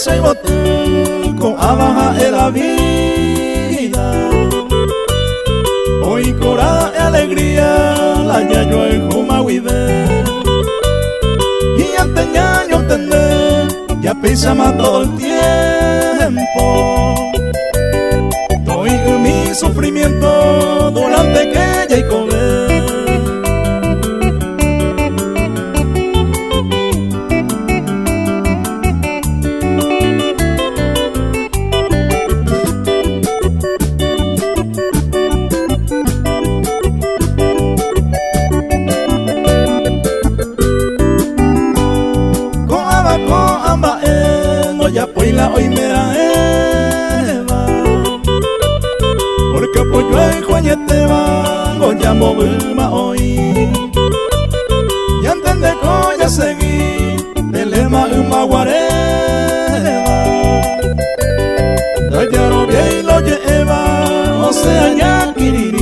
soy botín con abaja en la vida. Hoy cora y alegría la yayo en Jumahuide. Y antes ya yo entender, ya pisamos todo el tiempo. Estoy en mi sufrimiento durante que ya y comer. Ya pues la hoy me da Eva, porque pues yo en Juañete va, go ya movilma hoy. Ya entendé que ya seguí, el lema uma guareva. Ya lo vi y lo lleva, o sea ya quirirí.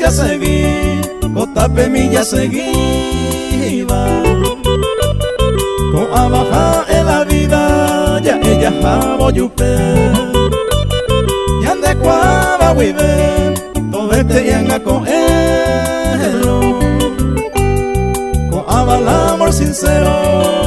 Ya seguí, Cotape mi ya seguí, con abaja en la vida, ya ella jabo yupe, ya ande cuava vive, todo este yanga con él, con aval amor sincero.